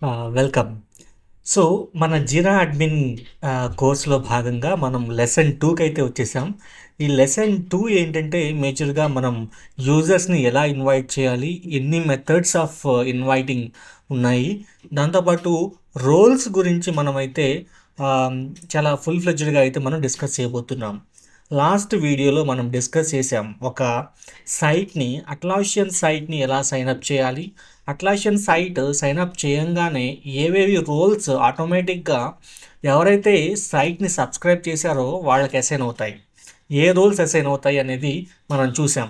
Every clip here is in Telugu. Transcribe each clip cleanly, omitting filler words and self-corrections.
వెల్కమ్. సో, మన జీరా అడ్మిన్ కోర్స్‌లో భాగంగా మనం లెసన్ 2కి అయితే వచ్చేసాం. ఈ లెసన్ 2 ఏంటంటే మేజర్‌గా మనం యూజర్స్‌ని ఎలా ఇన్వైట్ చేయాలి? ఎన్ని మెథడ్స్ ఆఫ్ ఇన్వైటింగ్ ఉన్నాయి? దాంతోపాటు రోల్స్ గురించి మనమైతే ఆహ్, చాలా ఫుల్ ఫ్లెడ్జ్డ్‌గా అయితే మనం డిస్కస్ చేయబోతున్నాం. లాస్ట్ వీడియోలో మనం డిస్కస్ చేసాం. ఒక సైట్‌ని అట్లాసియన్ సైట్‌ని ఎలా సైన్ అప్ చేయాలి? అట్లాసియన్ సైట్ సైన్ అప్ చేయంగానే ఏవేవి రోల్స్ ఆటోమేటిక్‌గా ఎవరైతే సైట్‌ని సబ్స్క్రైబ్ చేశారో వాళ్ళకి అసైన్ అవుతాయి. ఏ రోల్స్ అసైన్ అవుతాయి అనేది మనం చూసాం.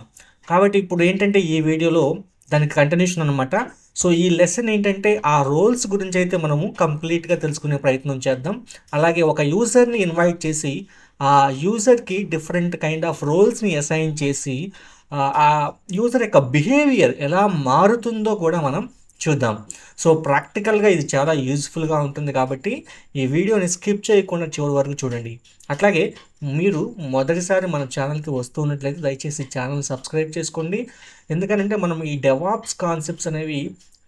కాబట్టి ఇప్పుడు ఏంటంటే ఈ వీడియోలో దానికి కంటిన్యూషన్ అనమాట. సో, ఈ లెసన్ ఏంటంటే ఆ రోల్స్ గురించి అయితే మనము కంప్లీట్‌గా తెలుసుకునే ప్రయత్నం చేద్దాం. అలాగే ఒక యూజర్‌ని ఇన్వైట్ చేసి ఆ యూజర్‌కి డిఫరెంట్ కైండ్ ఆఫ్ రోల్స్‌ని అసైన్ చేసి ఆ యూజర్ యొక్క బిహేవియర్ ఎలా మారుతుందో కూడా మనం చూద్దాం. సో, ప్రాక్టికల్‌గా ఇది చాలా యూజ్‌ఫుల్‌గా ఉంటుంది కాబట్టి ఈ వీడియోని స్కిప్ చేయకుండా చివరి వరకు చూడండి. అట్లాగే మీరు మొదటిసారి మన ఛానల్‌కి వస్తున్నట్లయితే దయచేసి ఛానల్‌ని సబ్స్క్రైబ్ చేసుకోండి. ఎందుకనంటే మనం ఈ డెవాప్స్ కాన్సెప్ట్స్ అనేవి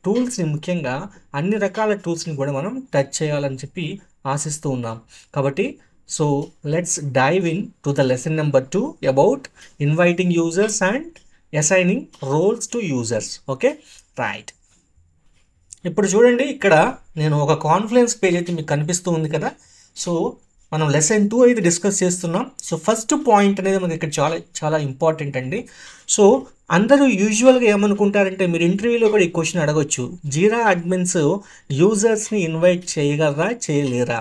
టూల్స్‌ని ముఖ్యంగా అన్ని రకాల టూల్స్‌ని కూడా మనం టచ్ చేయాలని చెప్పి ఆశిస్తూ ఉన్నాం. కాబట్టి so let's dive into the lesson number 2 about inviting users and assigning roles to users. Okay, right. ఇప్పుడు చూడండి, ఇక్కడ నేను ఒక కాన్ఫరెన్స్ పేజ్ అయితే మీకు కనిపిస్తూ ఉంది కదా. సో మనం లెసన్ 2 అయితే డిస్కస్ చేస్తున్నాం. సో ఫస్ట్ పాయింట్ అనేది మనకి ఇక్కడ చాలా చాలా ఇంపార్టెంట్ అండి. సో అందరూ యూజువల్గా ఏమనుకుంటారంటే, మీరు ఇంటర్వ్యూలో కూడా ఈ క్వశ్చన్ అడగొచ్చు, జీరా అడ్మిన్స్ యూజర్స్ని ఇన్వైట్ చేయగలరా చేయలేరా?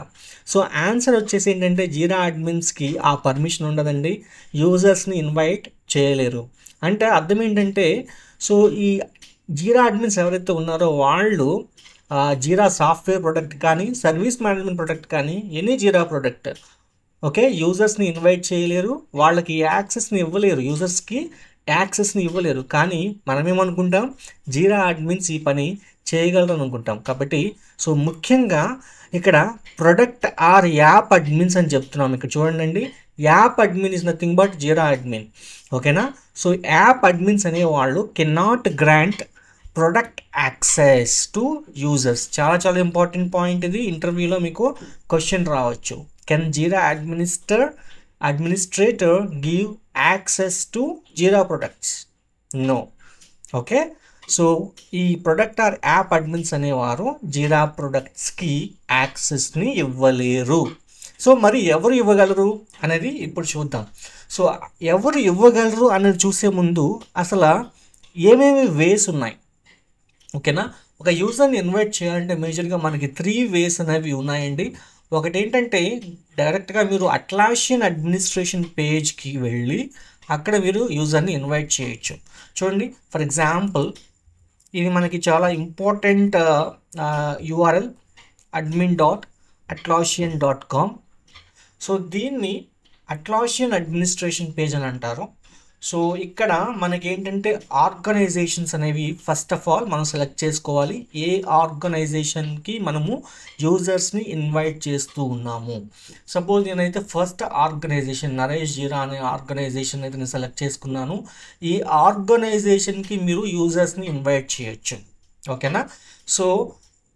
సో ఆన్సర్ వచ్చేసి ఏంటంటే, జీరా అడ్మిన్స్కి ఆ పర్మిషన్ ఉండదండి, యూజర్స్ని ఇన్వైట్ చేయలేరు. అంటే అర్థం ఏంటంటే, సో ఈ జీరా అడ్మిన్స్ ఎవరైతే ఉన్నారో వాళ్ళు జీరా సాఫ్ట్వేర్ ప్రొడక్ట్ కానీ, సర్వీస్ మేనేజ్మెంట్ ప్రొడక్ట్ కానీ, ఎనీ జీరా ప్రొడక్ట్, ఓకే, యూజర్స్ని ఇన్వైట్ చేయలేరు, వాళ్ళకి యాక్సెస్ని ఇవ్వలేరు, యూజర్స్కి యాక్సెస్ని ఇవ్వలేరు. కానీ మనమేమనుకుంటాం, జీరా అడ్మిన్స్ ఈ పని చేయగలరు అనుకుంటాం. కాబట్టి సో ముఖ్యంగా ఇక్కడ ప్రొడక్ట్ ఆర్ యాప్ అడ్మిన్స్ అని చెప్తున్నాం. ఇక్కడ చూడండి, app admin is nothing but Jira admin. ఓకేనా? సో యాప్ అడ్మిన్స్ అనేవాళ్ళు cannot grant product access to users. చాలా చాలా ఇంపార్టెంట్ పాయింట్ ఇది. ఇంటర్వ్యూలో మీకు క్వశ్చన్ రావచ్చు. Can Jira administrator give access to Jira products? No. Okay, so ఈ ప్రొడక్ట్ ఆర్ యాప్ అడ్మిన్స్ అనేవారు జీరా ప్రొడక్ట్స్కి యాక్సెస్ని ఇవ్వలేరు. సో మరి ఎవరు ఇవ్వగలరు అనేది ఇప్పుడు చూద్దాం. సో ఎవరు ఇవ్వగలరు అనేది చూసే ముందు అసలు ఏమేమి వేస్ ఉన్నాయి, ఓకేనా? ఒక యూజర్ని ఇన్వైట్ చేయాలంటే మేజర్గా మనకి 3 వేస్ అనేవి ఉన్నాయండి. ఒకటి ఏంటంటే, డైరెక్ట్గా మీరు అట్లాసియన్ అడ్మినిస్ట్రేషన్ పేజ్కి వెళ్ళి అక్కడ మీరు యూజర్ని ఇన్వైట్ చేయొచ్చు. చూడండి, ఫర్ ఎగ్జాంపుల్ ఇది మనకి చాలా ఇంపార్టెంట్ యూఆర్ఎల్ admin.atlassian.com. సో దీన్ని అట్లాసియన్ అడ్మినిస్ట్రేషన్ పేజ్ అని అంటారు. సో ఇక్కడ మనకి ఏంటంటే ఆర్గనైజేషన్స్ అనేవి ఫస్ట్ ఆఫ్ ఆల్ మనం సెలెక్ట్ చేసుకోవాలి. ఏ ఆర్గనైజేషన్కి మనము యూజర్స్ని ఇన్వైట్ చేస్తూ ఉన్నాము. సపోజ్ నేనైతే ఫస్ట్ ఆర్గనైజేషన్ నరేష్ జీరా అనే ఆర్గనైజేషన్ అయితే నేను సెలెక్ట్ చేసుకున్నాను. ఈ ఆర్గనైజేషన్కి మీరు యూజర్స్ని ఇన్వైట్ చేయొచ్చు. ఓకేనా? సో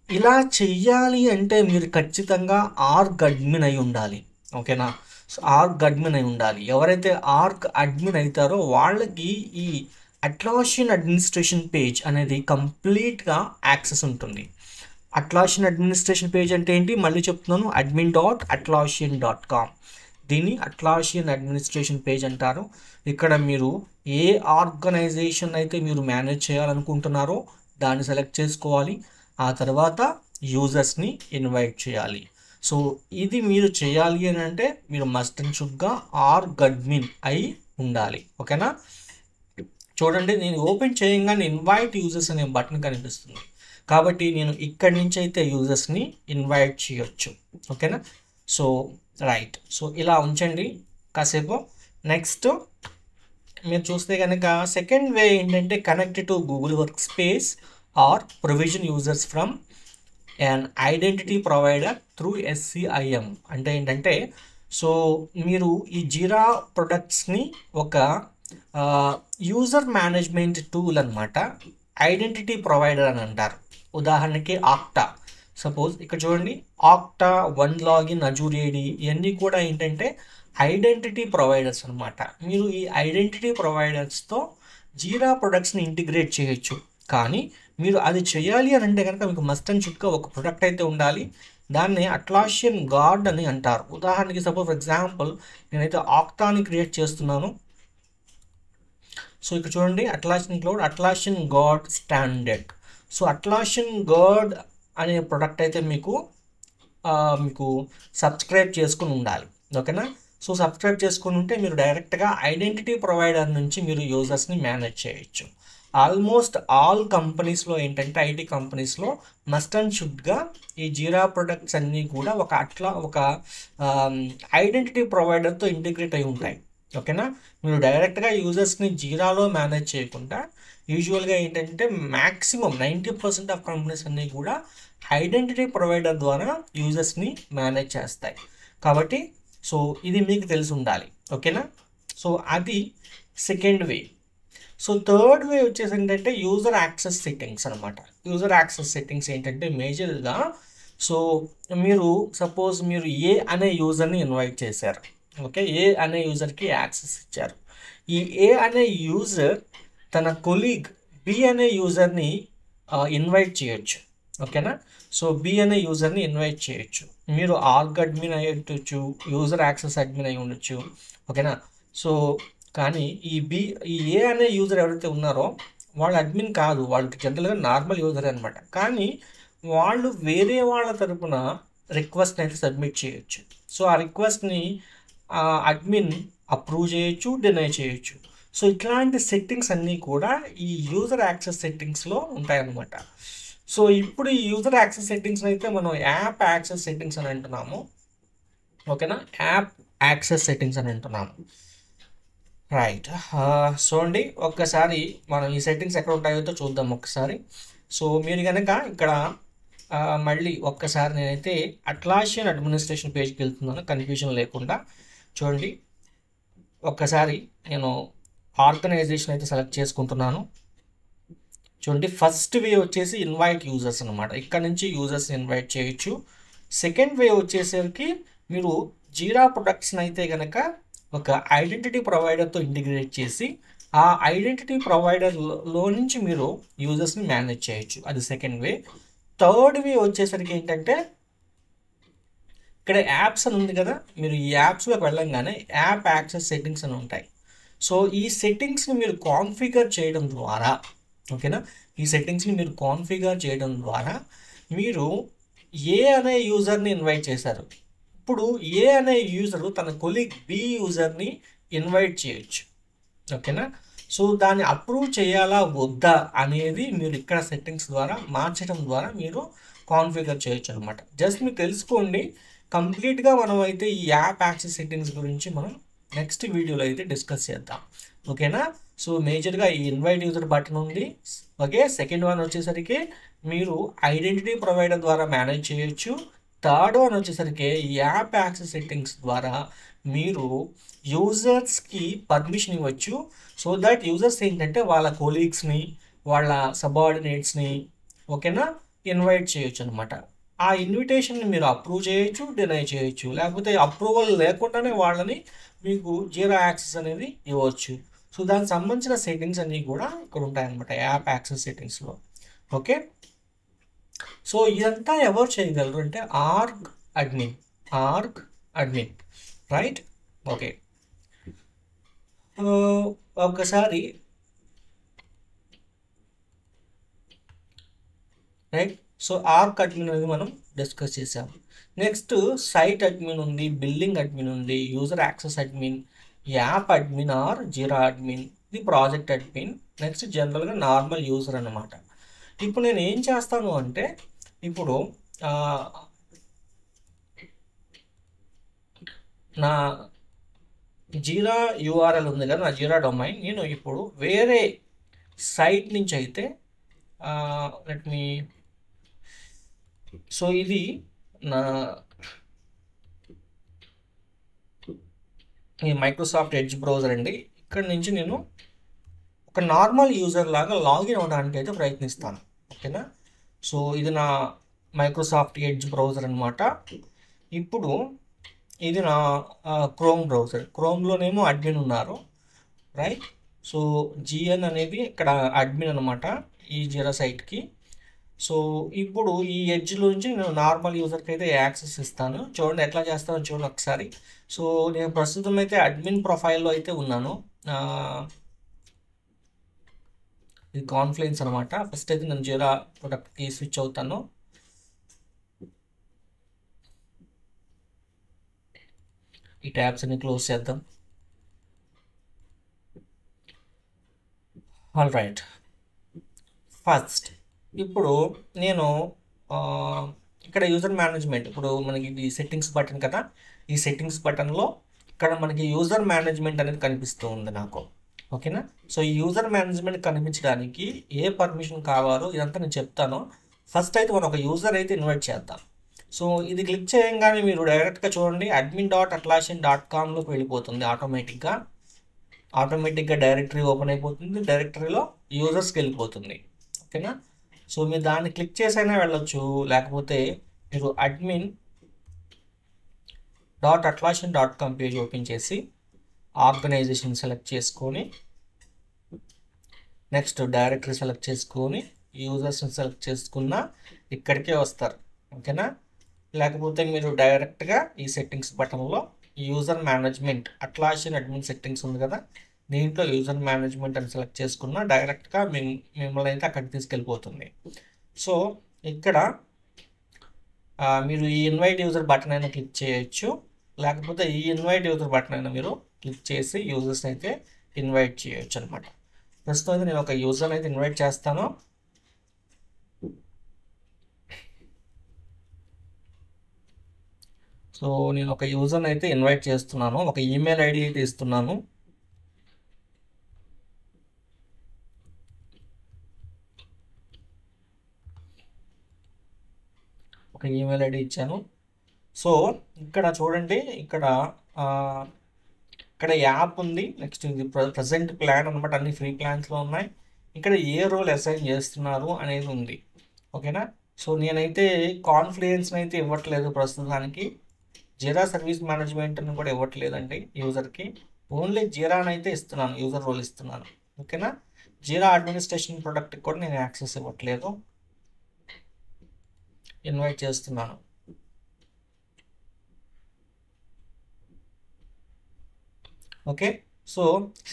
ఇలా చెయ్యాలి అంటే మీరు ఖచ్చితంగా ఆర్గ్ అడ్మిన్ అయి ఉండాలి. ఓకేనా? సో ఆర్గ్ అడ్మిన్ అయి ఉండాలి. ఎవరైతే ఆర్గ్ అడ్మిన్ అవుతారో వాళ్ళకి ఈ అట్లాసియన్ అడ్మినిస్ట్రేషన్ పేజ్ అనేది కంప్లీట్గా యాక్సెస్ ఉంటుంది. అట్లాసియన్ అడ్మినిస్ట్రేషన్ పేజ్ అంటే ఏంటి మళ్ళీ చెప్తున్నాను, admin.atlassian.com. దీన్ని అట్లాసియన్ అడ్మినిస్ట్రేషన్ పేజ్ అంటారు. ఇక్కడ మీరు ఏ ఆర్గనైజేషన్ అయితే మీరు మేనేజ్ చేయాలనుకుంటున్నారో దాన్ని సెలెక్ట్ చేసుకోవాలి. ఆ తర్వాత యూజర్స్ని ఇన్వైట్ చేయాలి. సో ఇది మీరు చేయాలి అని అంటే మీరు మస్ట్ అండ్ షుడ్గా ఆర్గ్ అడ్మిన్ అయి ఉండాలి. ఓకేనా? చూడండి, నేను ఓపెన్ చేయగానే ఇన్వైట్ యూజర్స్ అనే బటన్ కనిపిస్తుంది. కాబట్టి నేను ఇక్కడి నుంచి అయితే యూజర్స్ని ఇన్వైట్ చేయొచ్చు. ఓకేనా? So right. సో ఇలా ఉంచండి కాసేపు. నెక్స్ట్ మీరు చూస్తే కనుక సెకండ్ వే ఏంటంటే, connect to Google work space or provision users from an identity provider through SCIM. అంటే ఏంటంటే, సో మీరు ఈ జీరా ప్రొడక్ట్స్ని ఒక యూజర్ మేనేజ్మెంట్ టూల్ అనమాట, ఐడెంటిటీ ప్రొవైడర్ అని అంటారు. ఉదాహరణకి ఆక్టా. సపోజ్ ఇక్కడ చూడండి, Okta, one login, Azure AD, ఇవన్నీ కూడా ఏంటంటే ఐడెంటిటీ ప్రొవైడర్స్ అనమాట. మీరు ఈ ఐడెంటిటీ ప్రొవైడర్స్తో జీరా ప్రొడక్ట్స్ని ఇంటిగ్రేట్ చేయొచ్చు. కానీ మీరు అది చేయాలి అని అంటే కనుక మీకు మస్ట్ అండ్ షుడ్గా ఒక ప్రొడక్ట్ అయితే ఉండాలి. దాన్ని అట్లాసియన్ గార్డ్ అని అంటారు. ఉదాహరణకి సపోజ్ ఫర్ ఎగ్జాంపుల్ నేనైతే ఆక్టాని క్రియేట్ చేస్తున్నాను. సో ఇక్కడ చూడండి, Atlassian cloud, Atlassian guard standard. So Atlassian guard అనే ప్రొడక్ట్ అయితే మీకు సబ్స్క్రైబ్ చేసుకుని ఉండాలి. ఓకేనా? సో సబ్స్క్రైబ్ చేసుకుని ఉంటే మీరు డైరెక్ట్గా ఐడెంటిటీ ప్రొవైడర్ నుంచి మీరు యూజర్స్ని మేనేజ్ చేయొచ్చు. ఆల్మోస్ట్ ఆల్ కంపెనీస్లో ఏంటంటే ఐటీ కంపెనీస్లో మస్ట్ అండ్ షుడ్గా ఈ జీరా ప్రొడక్ట్స్ అన్నీ కూడా ఒక ఐడెంటిటీ ప్రొవైడర్తో ఇంటిగ్రేట్ అయి ఉంటాయి. ఓకేనా? మీరు డైరెక్ట్గా యూజర్స్ని జీరాలో మేనేజ్ చేయకుండా యూజువల్గా ఏంటంటే మ్యాక్సిమం 90% ఆఫ్ కంపెనీస్ అన్నీ కూడా ఐడెంటిటీ ప్రొవైడర్ ద్వారా యూజర్స్ని మేనేజ్ చేస్తాయి. కాబట్టి సో ఇది మీకు తెలిసి ఉండాలి. ఓకేనా? సో అది సెకండ్ వే. సో థర్డ్ వే వచ్చేసి ఏంటంటే యూజర్ యాక్సెస్ సెట్టింగ్స్ అనమాట. యూజర్ యాక్సెస్ సెట్టింగ్స్ ఏంటంటే మేజర్గా, సో మీరు సపోజ్ మీరు ఏ అనే యూజర్ని ఇన్వైట్ చేశారు. ఓకే, ఏ అనే యూజర్కి యాక్సెస్ ఇచ్చారు. ఈ ఏ అనే యూజర్ తన కొలీగ్ బి అనే యూజర్ని ఇన్వైట్ చేయొచ్చు. ఓకేనా? సో బి అనే యూజర్ని ఇన్వైట్ చేయొచ్చు. మీరు ఆర్గ్ అడ్మిన్ అయి ఉండొచ్చు, యూజర్ యాక్సెస్ అడ్మిన్ అయి ఉండొచ్చు. ఓకేనా? సో కానీ ఈ ఏ అనే యూజర్ ఎవరైతే ఉన్నారో వాళ్ళు అడ్మిన్ కాదు, వాళ్ళకి జనరల్గా నార్మల్ యూజర్ అనమాట. కానీ వాళ్ళు వేరే వాళ్ళ తరపున రిక్వెస్ట్ని అయితే సబ్మిట్ చేయొచ్చు. సో ఆ రిక్వెస్ట్ని అడ్మిన్ అప్రూవ్ చేయొచ్చు, డినై చేయొచ్చు. సో ఇట్లాంటి సెట్టింగ్స్ అన్నీ కూడా ఈ యూజర్ యాక్సెస్ సెట్టింగ్స్లో ఉంటాయన్నమాట. సో ఇప్పుడు ఈ యూజర్ యాక్సెస్ సెట్టింగ్స్ అయితే మనం యాప్ యాక్సెస్ సెట్టింగ్స్ అని అంటున్నాము. ఓకేనా? యాప్ యాక్సెస్ సెట్టింగ్స్ అని అంటున్నాము. రైట్. సో అండి, ఒక్కసారి మనం ఈ సెట్టింగ్స్ ఎక్కడ ఉంటాయో చూద్దాం ఒకసారి. సో మీరు కనుక ఇక్కడ మళ్ళీ ఒక్కసారి నేనైతే అట్లాసియన్ అడ్మినిస్ట్రేషన్ పేజ్కి వెళ్తున్నాను, కన్ఫ్యూజన్ లేకుండా. చూడండి, ఒక్కసారి నేను ఆర్గనైజేషన్ అయితే సెలెక్ట్ చేసుకుంటున్నాను. చూడండి, ఫస్ట్ వే వచ్చేసి ఇన్వైట్ యూజర్స్ అనమాట. ఇక్కడ నుంచి యూజర్స్ని ఇన్వైట్ చేయొచ్చు. సెకండ్ వే వచ్చేసరికి మీరు జీరా ప్రొడక్ట్స్ని అయితే కనుక ఒక ఐడెంటిటీ ప్రొవైడర్తో ఇంటిగ్రేట్ చేసి ఆ ఐడెంటిటీ ప్రొవైడర్లో నుంచి మీరు యూజర్స్ని మేనేజ్ చేయొచ్చు. అది సెకండ్ వే. థర్డ్ వే వచ్చేసరికి ఏంటంటే ఇక్కడ యాప్స్ అని ఉంది కదా, మీరు ఈ యాప్స్లోకి వెళ్ళంగానే యాప్ యాక్సెస్ సెట్టింగ్స్ అని ఉంటాయి. సో ఈ సెట్టింగ్స్ని మీరు కాన్ఫిగర్ చేయడం ద్వారా, ఓకేనా, ఈ సెట్టింగ్స్ని మీరు కాన్ఫిగర్ చేయడం ద్వారా మీరు ఏ అనే యూజర్ని ఇన్వైట్ చేశారు. ఇప్పుడు ఏ అనే యూజరు తన కొలీగ్ బి యూజర్ని ఇన్వైట్ చేయొచ్చు. ఓకేనా? సో దాన్ని అప్రూవ్ చేయాలా వద్దా అనేది మీరు ఇక్కడ సెట్టింగ్స్ ద్వారా మార్చడం ద్వారా మీరు కాన్ఫిగర్ చేయొచ్చు అనమాట. జస్ట్ మీరు తెలుసుకోండి. కంప్లీట్గా మనం అయితే ఈ యాప్ యాక్సెస్ సెట్టింగ్స్ గురించి మనం నెక్స్ట్ వీడియోలో అయితే డిస్కస్ చేద్దాం. ఓకేనా? సో మేజర్గా ఈ ఇన్వైట్ యూజర్ బటన్ ఉంది. ఓకే, సెకండ్ వన్ వచ్చేసరికి మీరు ఐడెంటిటీ ప్రొవైడర్ ద్వారా మేనేజ్ చేయొచ్చు. థర్డ్ వన్ వచ్చేసరికి యాప్ యాక్సెస్ సెట్టింగ్స్ ద్వారా మీరు యూజర్స్కి పర్మిషన్ ఇవ్వచ్చు. సో దట్ యూజర్స్ ఏంటంటే వాళ్ళ కొలీగ్స్ని, వాళ్ళ సబార్డినేట్స్ని, ఓకేనా, ఇన్వైట్ చేయొచ్చు అనమాట. ఆ ఇన్విటేషన్ని మీరు అప్రూవ్ చేయొచ్చు, డినై చేయొచ్చు. లేకపోతే అప్రూవల్ లేకుండానే వాళ్ళని మీకు జీరో యాక్సెస్ అనేది ఇవ్వచ్చు. సో దానికి సంబంధించిన సెట్టింగ్స్ అన్నీ కూడా ఇక్కడ ఉంటాయన్నమాట యాప్ యాక్సెస్ సెట్టింగ్స్లో. ఓకే, సో ఇదంతా ఎవరు చేయగలరు అంటే ఆర్గ్ అడ్మిన్, రైట్? ఓకే, ఒకసారి రైట్. సో ఆర్గ్ అడ్మిన్ అనేది మనం డిస్కస్ చేసాం. నెక్స్ట్ సైట్ అడ్మిన్ ఉంది, బిల్డింగ్ అడ్మిన్ ఉంది, user access admin, app admin or Jira admin, ఇది ప్రాజెక్ట్ అడ్మిన్. నెక్స్ట్ జనరల్గా నార్మల్ యూజర్ అనమాట. ఇప్పుడు నేను ఏం చేస్తాను అంటే ఇప్పుడు నా జీరా యూఆర్ఎల్ ఉంది కదా, నా జీరా డొమైన్, నేను ఇప్పుడు వేరే సైట్ నుంచి అయితే లెట్ మీ, సో ఇది నా ఈ మైక్రోసాఫ్ట్ ఎడ్జ్ బ్రౌజర్ అండి. ఇక్కడ నుంచి నేను ఒక నార్మల్ యూజర్ లాగా లాగిన్ అవ్వడానికి అయితే ప్రయత్నిస్తాను. ఓకేనా? సో ఇది నా మైక్రోసాఫ్ట్ ఎడ్జ్ బ్రౌజర్ అనమాట. ఇప్పుడు ఇది నా క్రోమ్ బ్రౌజర్. క్రోమ్లోనేమో అడ్మిన్ ఉన్నారు, రైట్. సో జిఎన్ అనేది ఇక్కడ అడ్మిన్ అనమాట ఈ జీరా సైట్కి. సో ఇప్పుడు ఈ ఎడ్జ్లోంచి నేను నార్మల్ యూజర్కి అయితే యాక్సెస్ ఇస్తాను. చూడండి ఎట్లా చేస్తానో చూడండి ఒకసారి. సో నేను ప్రస్తుతం అయితే అడ్మిన్ ప్రొఫైల్లో అయితే ఉన్నాను. ఇది కాన్ఫ్లుయెన్స్ అనమాట. ఫస్ట్ అయితే నేను జీరా ప్రొడక్ట్కి స్విచ్ అవుతాను. ఈ ట్యాబ్స్ అన్ని క్లోజ్ చేద్దాం. All right. ఫస్ట్ ఇప్పుడు నేను ఇక్కడ యూజర్ మేనేజ్మెంట్, ఇప్పుడు మనకి ఇది సెట్టింగ్స్ బటన్ కదా, ఈ సెట్టింగ్స్ బటన్లో ఇక్కడ మనకి యూజర్ మేనేజ్మెంట్ అనేది కనిపిస్తూ ఉంది నాకు, ఓకేనా. సో ఈ యూజర్ మేనేజ్మెంట్ కనిపించడానికి ఏ పర్మిషన్ కావాలో ఇదంతా నేను చెప్తాను. ఫస్ట్ అయితే మనం ఒక యూజర్ అయితే ఇన్వైట్ చేద్దాం. సో ఇది క్లిక్ చేయగానే మీరు డైరెక్ట్గా చూడండి admin.atlassian.comలోకి వెళ్ళిపోతుంది. ఆటోమేటిక్గా డైరెక్టరీ ఓపెన్ అయిపోతుంది. డైరెక్టరీలో యూజర్స్కి వెళ్ళిపోతుంది, ఓకేనా. సో మీరు దాన్ని క్లిక్ చేసైనా వెళ్ళొచ్చు, లేకపోతే మీరు admin.atlassian.com పేజ్ ఓపెన్ చేసి ఆర్గనైజేషన్ సెలెక్ట్ చేసుకొని, నెక్స్ట్ డైరెక్టరీ సెలెక్ట్ చేసుకొని, యూజర్స్ని సెలెక్ట్ చేసుకున్న ఇక్కడికే వస్తారు, ఓకేనా. లేకపోతే మీరు డైరెక్ట్గా ఈ సెట్టింగ్స్ బటన్లో user management Atlassian admin settings ఉంది కదా, దీంట్లో యూజర్ మేనేజ్మెంట్ అని సెలెక్ట్ చేసుకున్న డైరెక్ట్గా మిమ్మల్ని అయితే అక్కడికి తీసుకెళ్ళిపోతుంది. సో ఇక్కడ మీరు ఈ ఇన్వైట్ యూజర్ బటన్ అయినా క్లిక్ చేయొచ్చు, లేకపోతే ఈ ఇన్వైట్ యూజర్ బటన్ అయినా మీరు క్లిక్ చేసి యూజర్స్ అయితే ఇన్వైట్ చేయొచ్చు అనమాట. ప్రస్తుతం అయితే నేను ఒక యూజర్ని అయితే ఇన్వైట్ చేస్తాను. సో నేను ఒక యూజర్ని అయితే ఇన్వైట్ చేస్తున్నాను, ఒక ఈమెయిల్ ఐడి అయితే ఇస్తున్నాను. ఒక ఈమెయిల్ ఐడి ఇచ్చాను. సో ఇక్కడ చూడండి, ఇక్కడ యాప్ ఉంది. నెక్స్ట్ ఇది ప్రజెంట్ ప్లాన్ అనమాట, అన్ని ఫ్రీ ప్లాన్స్లో ఉన్నాయి. ఇక్కడ ఏ రోల్ అసైన్ చేస్తున్నారు అనేది ఉంది, ఓకేనా. సో నేనైతే కాన్ఫ్లుయెన్స్ని అయితే ఇవ్వట్లేదు ప్రస్తుతానికి, జీరా సర్వీస్ మేనేజ్మెంట్ని కూడా ఇవ్వట్లేదండి యూజర్కి. ఓన్లీ జీరాని అయితే ఇస్తున్నాను, యూజర్ రోల్ ఇస్తున్నాను, ఓకేనా. జీరా అడ్మినిస్ట్రేషన్ ప్రొడక్ట్కి కూడా నేను యాక్సెస్ ఇవ్వట్లేదు, ఇన్వైట్ చేస్తున్నాను. ఓకే. సో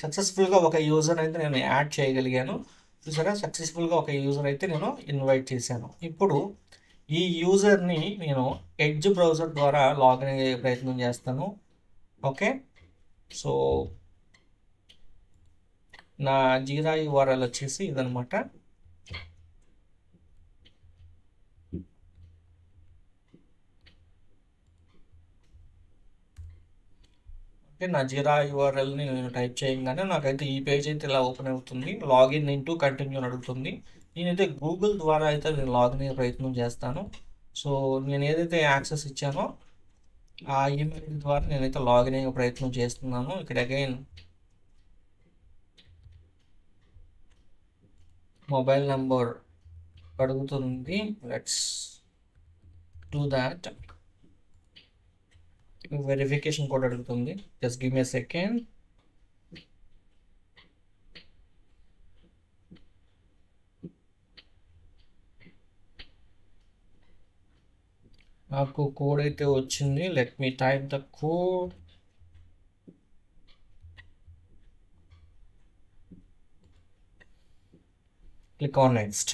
సక్సెస్ఫుల్గా ఒక యూజర్ అయితే నేను యాడ్ చేయగలిగాను. చూసారా, సక్సెస్ఫుల్గా ఒక యూజర్ అయితే నేను ఇన్వైట్ చేశాను. ఇప్పుడు ఈ యూజర్ని నేను ఎడ్జ్ బ్రౌజర్ ద్వారా లాగిన్ అయ్యే ప్రయత్నం చేస్తాను. ఓకే. సో నా జీరా యూఆర్ఎల్ వచ్చేసి ఇదనమాట. ఓకే, నా జీరా యూఆర్ఎల్ని నేను టైప్ చేయగానే నాకైతే ఈ పేజ్ అయితే ఇలా ఓపెన్ అవుతుంది. లాగిన్ ఇంటూ కంటిన్యూ అని అడుగుతుంది. నేనైతే గూగుల్ ద్వారా అయితే నేను లాగిన్ అయ్యే ప్రయత్నం చేస్తాను. సో నేను ఏదైతే యాక్సెస్ ఇచ్చానో ఆ ఈమెయిల్ ద్వారా నేనైతే లాగిన్ అయ్యే ప్రయత్నం చేస్తున్నాను. ఇక్కడ అగైన్ మొబైల్ నెంబర్ అడుగుతుంది. Let's do that. Verification code అడుగుతుంది. Just give me a second. నాకు కోడ్ అయితే వచ్చింది. Let me type the code. Click on next.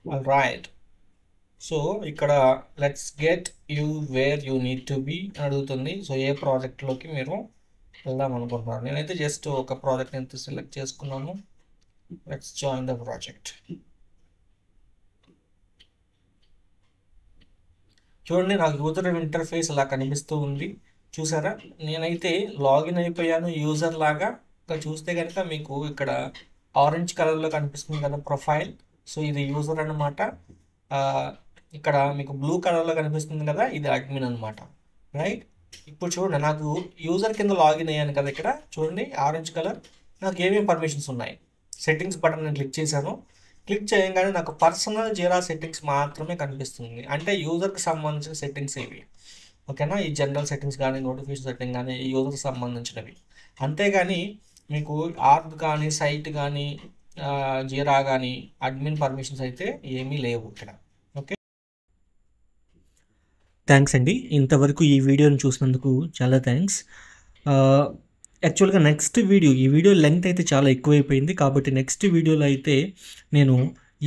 All right. So ఇక్కడ let's get you where you need to be అని అడుగుతుంది. సో ఏ ప్రాజెక్ట్లోకి మీరు వెళ్దాం అనుకుంటున్నారు. నేనైతే జస్ట్ ఒక ప్రాజెక్ట్ అయితే సెలెక్ట్ చేసుకున్నాను. Let's join the project. చూడండి, నాకు యూజర్ ఇంటర్ఫేస్ ఇలా కనిపిస్తూ ఉంది. చూసారా, నేనైతే లాగిన్ అయిపోయాను యూజర్ లాగా. ఇక్కడ చూస్తే కనుక మీకు ఇక్కడ ఆరెంజ్ కలర్లో కనిపిస్తుంది కదా ప్రొఫైల్. సో ఇది యూజర్ అనమాట. ఇక్కడ మీకు బ్లూ కలర్లో కనిపిస్తుంది కదా, ఇది అడ్మిన్ అనమాట, రైట్. ఇప్పుడు చూడండి, నాకు యూజర్ కింద లాగిన్ అయ్యాను కదా, ఇక్కడ చూడండి ఆరెంజ్ కలర్, నాకు ఏమేమి పర్మిషన్స్ ఉన్నాయి. సెట్టింగ్స్ బటన్ నేను క్లిక్ చేశాను. క్లిక్ చేయగానే నాకు పర్సనల్ జీరా సెట్టింగ్స్ మాత్రమే కనిపిస్తుంది. అంటే యూజర్కి సంబంధించిన సెట్టింగ్స్ ఇవి. ఓకేనా, ఈ జనరల్ సెట్టింగ్స్ కానీ నోటిఫికేషన్ సెట్టింగ్ కానీ ఈ యూజర్కి సంబంధించినవి. అంతేగాని మీకు ఆర్గ్ కానీ సైట్ కానీ జీరా కానీ అడ్మిన్ పర్మిషన్స్ అయితే ఏమీ లేవు ఇక్కడ. ఓకే, థ్యాంక్స్ అండి. ఇంతవరకు ఈ వీడియోని చూసినందుకు చాలా థ్యాంక్స్. యాక్చువల్గా ఈ వీడియో లెంగ్త్ అయితే చాలా ఎక్కువైపోయింది. కాబట్టి నెక్స్ట్ వీడియోలో అయితే నేను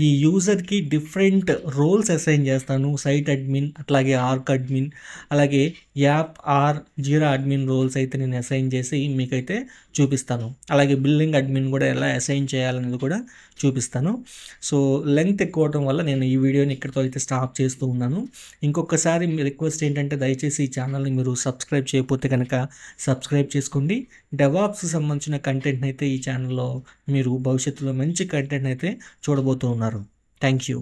ఈ యూజర్కి డిఫరెంట్ రోల్స్ అసైన్ చేస్తాను. సైట్ అడ్మిన్, అట్లాగే ఆర్క్ అడ్మిన్, అలాగే app or Jira admin roles అయితే నేను అసైన్ చేసి మీకైతే చూపిస్తాను. అలాగే బిల్లింగ్ అడ్మిన్ కూడా ఎలా అసైన్ చేయాలనేది కూడా చూపిస్తాను. సో లెంగ్త్ ఎక్కువ అవడం వల్ల నేను ఈ వీడియోని ఇక్కడితో అయితే స్టాప్ చేస్తూ ఉన్నాను. ఇంకొకసారి మీ రిక్వెస్ట్ ఏంటంటే దయచేసి ఈ ఛానల్ని మీరు సబ్స్క్రైబ్ చేయకపోతే కనుక సబ్స్క్రైబ్ చేసుకోండి. డెవాప్స్ సంబంధించిన కంటెంట్ని అయితే ఈ ఛానల్లో మీరు భవిష్యత్తులో మంచి కంటెంట్ అయితే చూడబోతూ ఉన్నారు. Thank you.